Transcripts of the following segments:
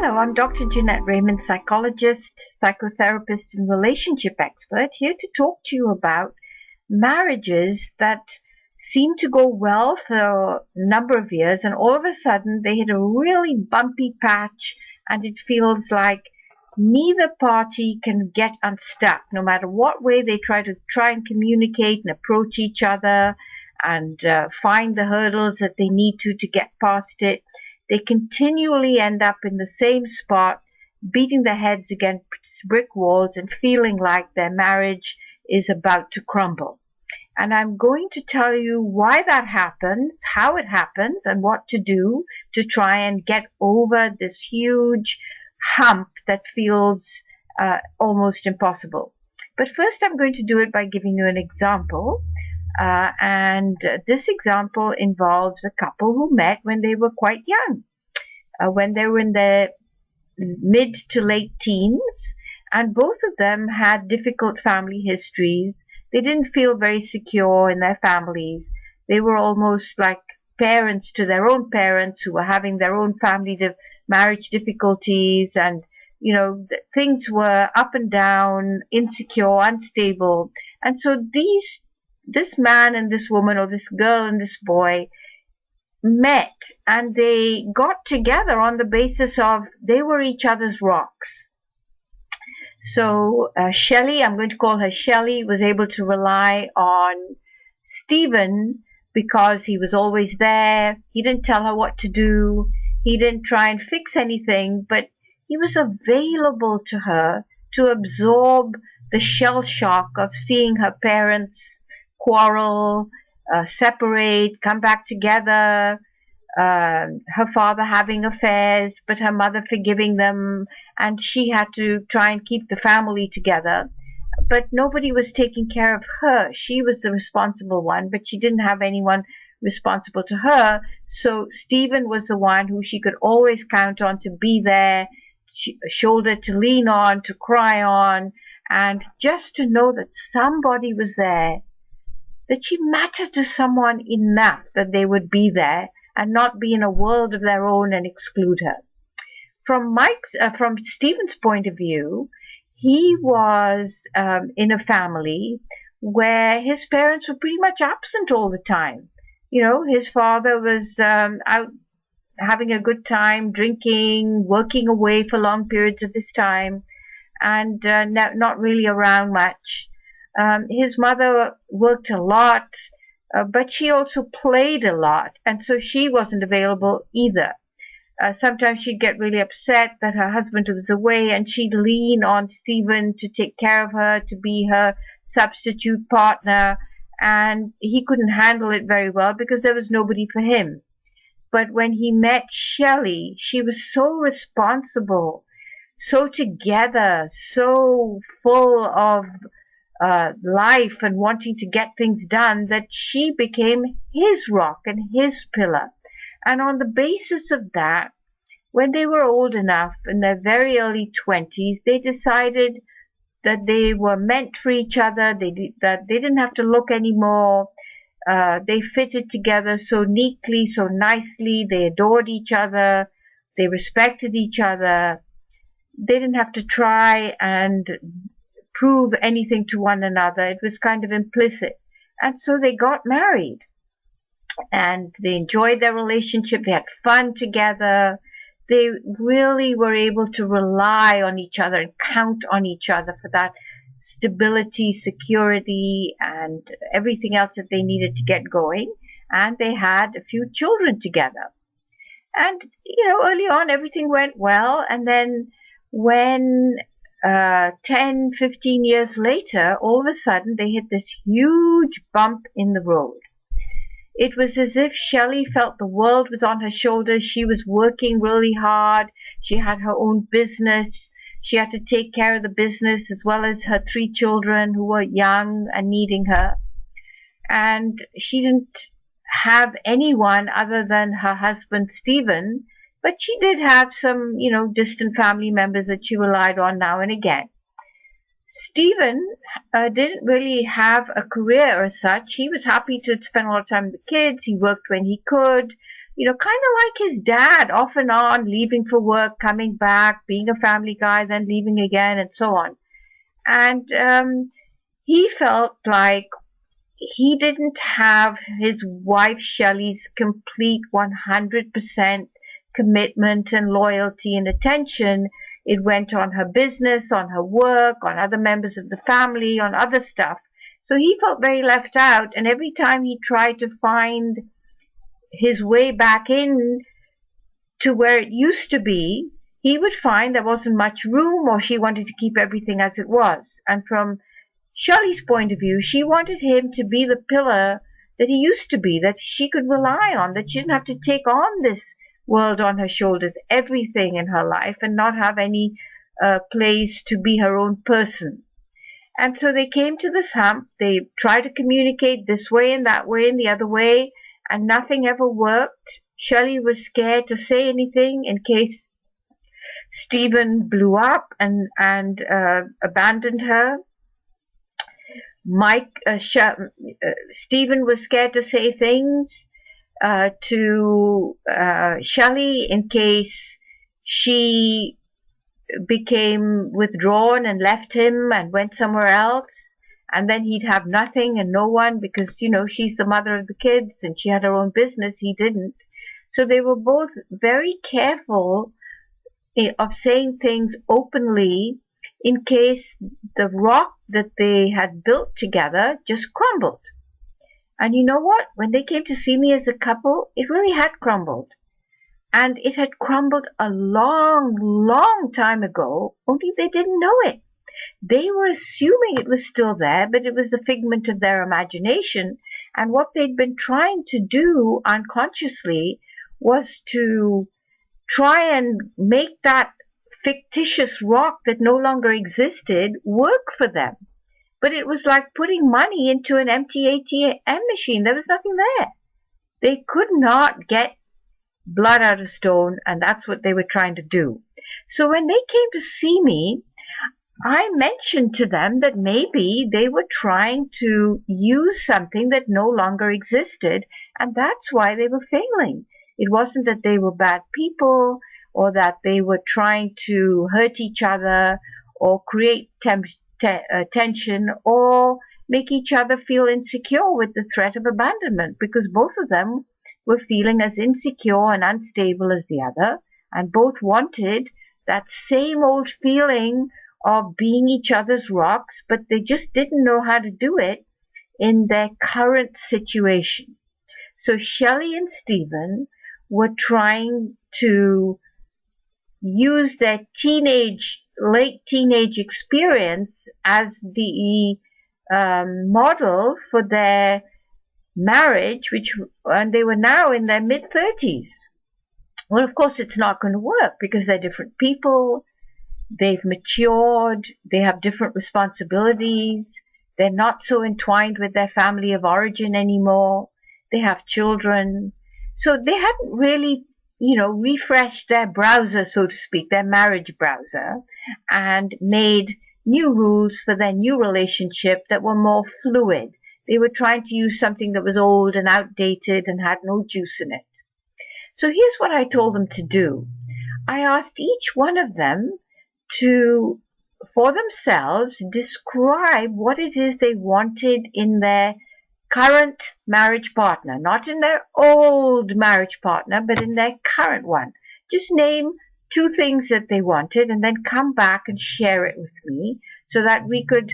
Hello, I'm Dr. Jeanette Raymond, psychologist, psychotherapist, and relationship expert, here to talk to you about marriages that seem to go well for a number of years, and all of a sudden they hit a really bumpy patch, and it feels like neither party can get unstuck, no matter what way they try and communicate and approach each other and find the hurdles that they need to get past it. They continually end up in the same spot, beating their heads against brick walls and feeling like their marriage is about to crumble. And I'm going to tell you why that happens, how it happens, and what to do to try and get over this huge hump that feels almost impossible. But first I'm going to do it by giving you an example. And this example involves a couple who met when they were quite young, when they were in their mid to late teens, and both of them had difficult family histories. They didn't feel very secure in their families. They were almost like parents to their own parents who were having their own family marriage difficulties, and things were up and down, insecure, unstable. And so this man and this woman, or this girl and this boy, met, and they got together on the basis of they were each other's rocks. So Shelly, I'm going to call her Shelly, was able to rely on Steven because he was always there. He didn't tell her what to do. He didn't try and fix anything, but he was available to her to absorb the shell shock of seeing her parents quarrel, separate, come back together, her father having affairs, but her mother forgiving them, and she had to try and keep the family together. But nobody was taking care of her. She was the responsible one, but she didn't have anyone responsible to her. So Steven was the one who she could always count on to be there, a shoulder to lean on, to cry on, and just to know that somebody was there, that she mattered to someone enough that they would be there and not be in a world of their own and exclude her. From Steven's point of view, he was in a family where his parents were pretty much absent all the time. His father was out having a good time, drinking, working away for long periods of his time, and not really around much. His mother worked a lot, but she also played a lot, and so she wasn't available either. Sometimes she'd get really upset that her husband was away, and she'd lean on Steven to take care of her, to be her substitute partner, and he couldn't handle it very well because there was nobody for him. But when he met Shelly, she was so responsible, so together, so full of life and wanting to get things done, that she became his rock and his pillar. And on the basis of that, when they were old enough, in their very early 20s, they decided that they were meant for each other, that they didn't have to look anymore. They fitted together so neatly, so nicely. They adored each other. They respected each other. They didn't have to try and prove anything to one another. It was kind of implicit. And so they got married, and they enjoyed their relationship. They had fun together. They really were able to rely on each other and count on each other for that stability, security, and everything else that they needed to get going. And they had a few children together. And, early on everything went well. And then when 10, 15 years later, all of a sudden they hit this huge bump in the road. It was as if Shelly felt the world was on her shoulders. She was working really hard. She had her own business. She had to take care of the business as well as her 3 children who were young and needing her. And she didn't have anyone other than her husband, Steven, but she did have some, distant family members that she relied on now and again. Steven didn't really have a career as such. He was happy to spend a lot of time with the kids. He worked when he could. kind of like his dad, off and on, leaving for work, coming back, being a family guy, then leaving again, and so on. And he felt like he didn't have his wife Shelly's complete 100% commitment and loyalty and attention. It went on her business, on her work, on other members of the family, on other stuff. So he felt very left out, and every time he tried to find his way back in to where it used to be, he would find there wasn't much room, or she wanted to keep everything as it was. And from Shelley's point of view, she wanted him to be the pillar that he used to be, that she could rely on, that she didn't have to take on this world on her shoulders, everything in her life, and not have any place to be her own person. And so they came to this hump. They tried to communicate this way and that way and the other way, and nothing ever worked. Shelley was scared to say anything in case Steven blew up and abandoned her. Steven was scared to say things to Shelley in case she became withdrawn and left him and went somewhere else, and then he'd have nothing and no one, because she's the mother of the kids and she had her own business, he didn't. So they were both very careful of saying things openly in case the rock that they had built together just crumbled. And you know what? When they came to see me as a couple, it really had crumbled. And it had crumbled a long, long time ago, only they didn't know it. They were assuming it was still there, but it was a figment of their imagination. And what they'd been trying to do unconsciously was to try and make that fictitious rock that no longer existed work for them. But it was like putting money into an empty ATM machine. There was nothing there. They could not get blood out of stone, and that's what they were trying to do. So when they came to see me, I mentioned to them that maybe they were trying to use something that no longer existed, and that's why they were failing. It wasn't that they were bad people, or that they were trying to hurt each other, or create tension, or make each other feel insecure with the threat of abandonment, because both of them were feeling as insecure and unstable as the other, and both wanted that same old feeling of being each other's rocks, but they just didn't know how to do it in their current situation. So Shelly and Steven were trying to use their late teenage experience as the model for their marriage, and they were now in their mid-30s. Well, of course, it's not going to work because they're different people. They've matured. They have different responsibilities. They're not so entwined with their family of origin anymore. They have children. So they haven't really, refreshed their browser, so to speak, their marriage browser, and made new rules for their new relationship that were more fluid. They were trying to use something that was old and outdated and had no juice in it. So here's what I told them to do. I asked each one of them to, for themselves, describe what it is they wanted in their current marriage partner, not in their old marriage partner, but in their current one. Just name 2 things that they wanted and then come back and share it with me so that we could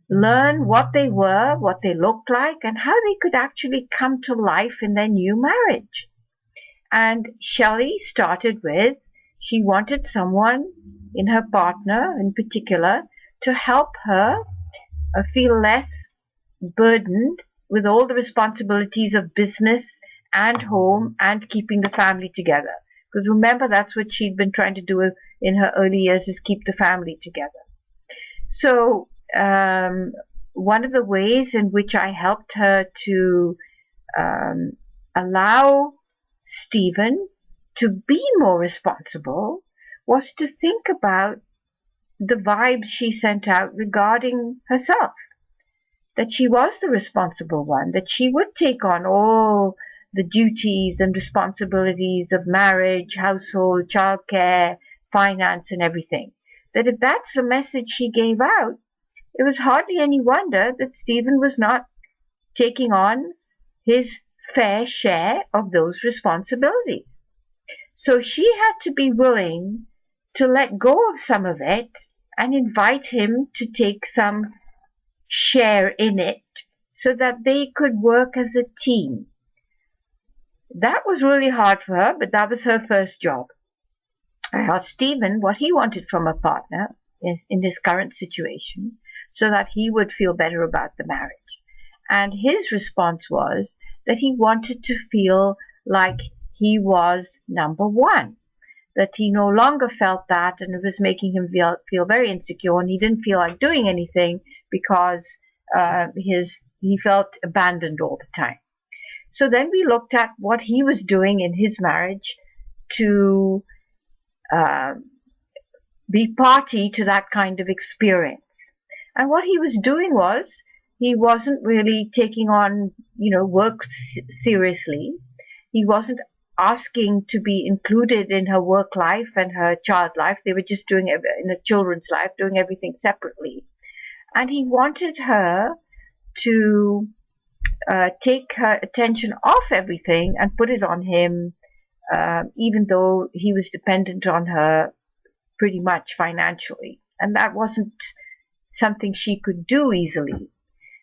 learn what they were, what they looked like, and how they could actually come to life in their new marriage. And Shelley started with, she wanted someone in her partner in particular to help her feel less burdened with all the responsibilities of business and home and keeping the family together. Because remember, that's what she'd been trying to do in her early years, is keep the family together. So one of the ways in which I helped her to allow Steven to be more responsible was to think about the vibes she sent out regarding herself. That she was the responsible one, that she would take on all the duties and responsibilities of marriage, household, childcare, finance, and everything. That if that's the message she gave out, it was hardly any wonder that Stephen was not taking on his fair share of those responsibilities. So she had to be willing to let go of some of it and invite him to take some share in it so that they could work as a team. That was really hard for her, but that was her first job. I asked Stephen what he wanted from a partner in his current situation so that he would feel better about the marriage. And his response was that he wanted to feel like he was number one, that he no longer felt that, and it was making him feel very insecure, and he didn't feel like doing anything because he felt abandoned all the time. So then we looked at what he was doing in his marriage to be party to that kind of experience. And what he was doing was he wasn't really taking on, work seriously. He wasn't asking to be included in her work life and her child life. They were just doing it in a children's life, doing everything separately. And he wanted her to take her attention off everything and put it on him, even though he was dependent on her pretty much financially. And that wasn't something she could do easily.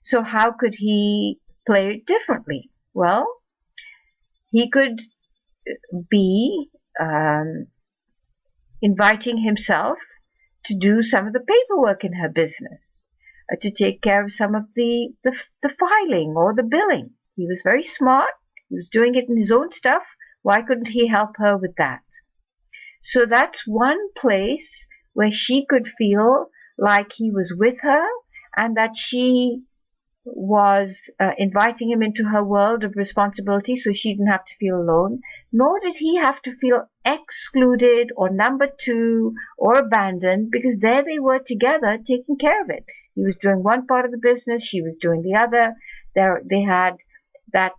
So how could he play it differently? Well, he could be inviting himself to do some of the paperwork in her business, to take care of some of the filing or the billing. He was very smart. He was doing it in his own stuff. Why couldn't he help her with that? So that's one place where she could feel like he was with her and that she was inviting him into her world of responsibility so she didn't have to feel alone, nor did he have to feel excluded or number two or abandoned, because there they were together taking care of it. He was doing one part of the business, she was doing the other. They had that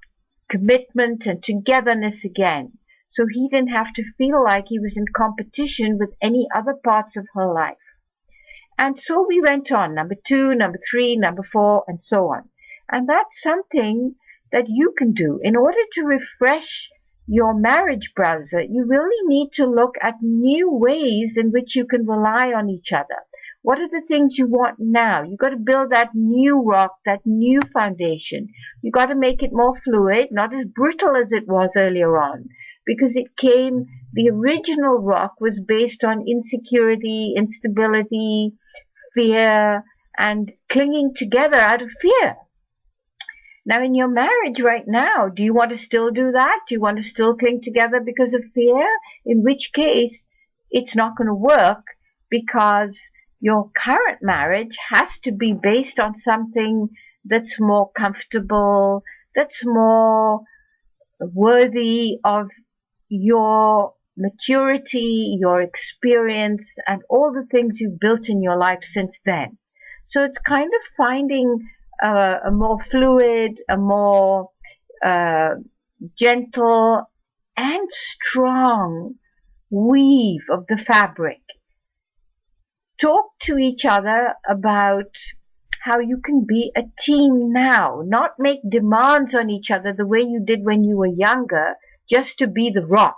commitment and togetherness again. So he didn't have to feel like he was in competition with any other parts of her life. And so we went on, number 2, number 3, number 4, and so on. And that's something that you can do. In order to refresh your marriage browser, you really need to look at new ways in which you can rely on each other. What are the things you want now? You've got to build that new rock, that new foundation. You've got to make it more fluid, not as brittle as it was earlier on, because the original rock was based on insecurity, instability, fear, and clinging together out of fear. Now, in your marriage right now, do you want to still do that? Do you want to still cling together because of fear? In which case, it's not going to work, because your current marriage has to be based on something that's more comfortable, that's more worthy of your maturity, your experience, and all the things you've built in your life since then. So it's kind of finding a more fluid, a more gentle and strong weave of the fabric. Talk to each other about how you can be a team now, not make demands on each other the way you did when you were younger, just to be the rock.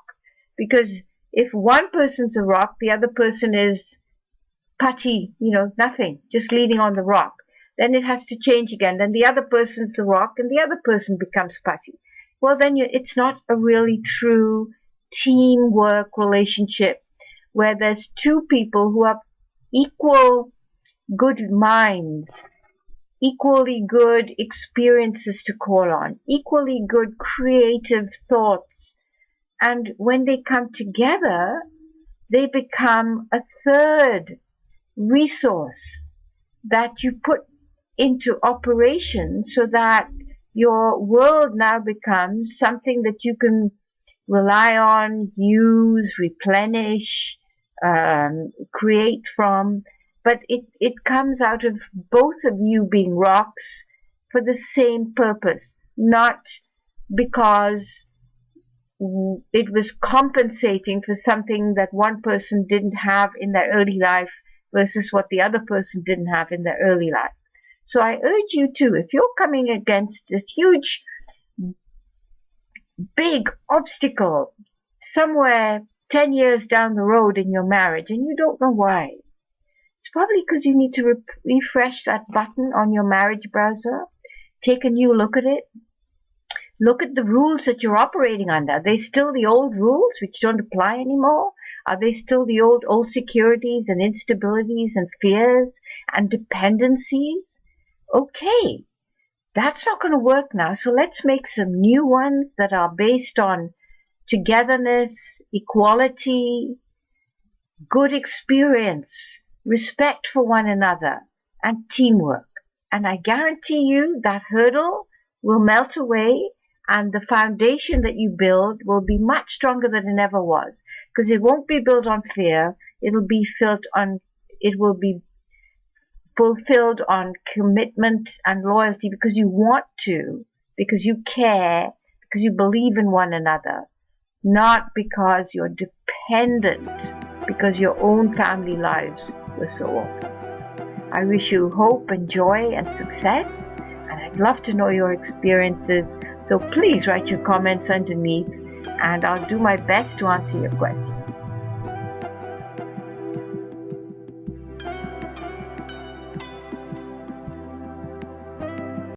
Because if one person's a rock, the other person is putty, nothing, just leaning on the rock. Then it has to change again. Then the other person's the rock and the other person becomes putty. Well, then it's not a really true teamwork relationship where there's two people who have equal good minds, equally good experiences to call on, equally good creative thoughts. And when they come together, they become a third resource that you put into operation so that your world now becomes something that you can rely on, use, replenish, create from. But it comes out of both of you being rocks for the same purpose, not because it was compensating for something that one person didn't have in their early life versus what the other person didn't have in their early life. So I urge you to, if you're coming against this huge, big obstacle somewhere 10 years down the road in your marriage and you don't know why, it's probably because you need to refresh that button on your marriage browser, take a new look at it, look at the rules that you're operating under. Are they still the old rules which don't apply anymore? Are they still the old securities and instabilities and fears and dependencies? Okay, that's not going to work now. So let's make some new ones that are based on togetherness, equality, good experience, respect for one another, and teamwork. And I guarantee you that hurdle will melt away, and the foundation that you build will be much stronger than it ever was, because it won't be built on fear. It will be fulfilled on commitment and loyalty, because you want to, because you care, because you believe in one another, not because you're dependent, because your own family lives were so awful. I wish you hope and joy and success, and I'd love to know your experiences. So please write your comments underneath, and I'll do my best to answer your questions.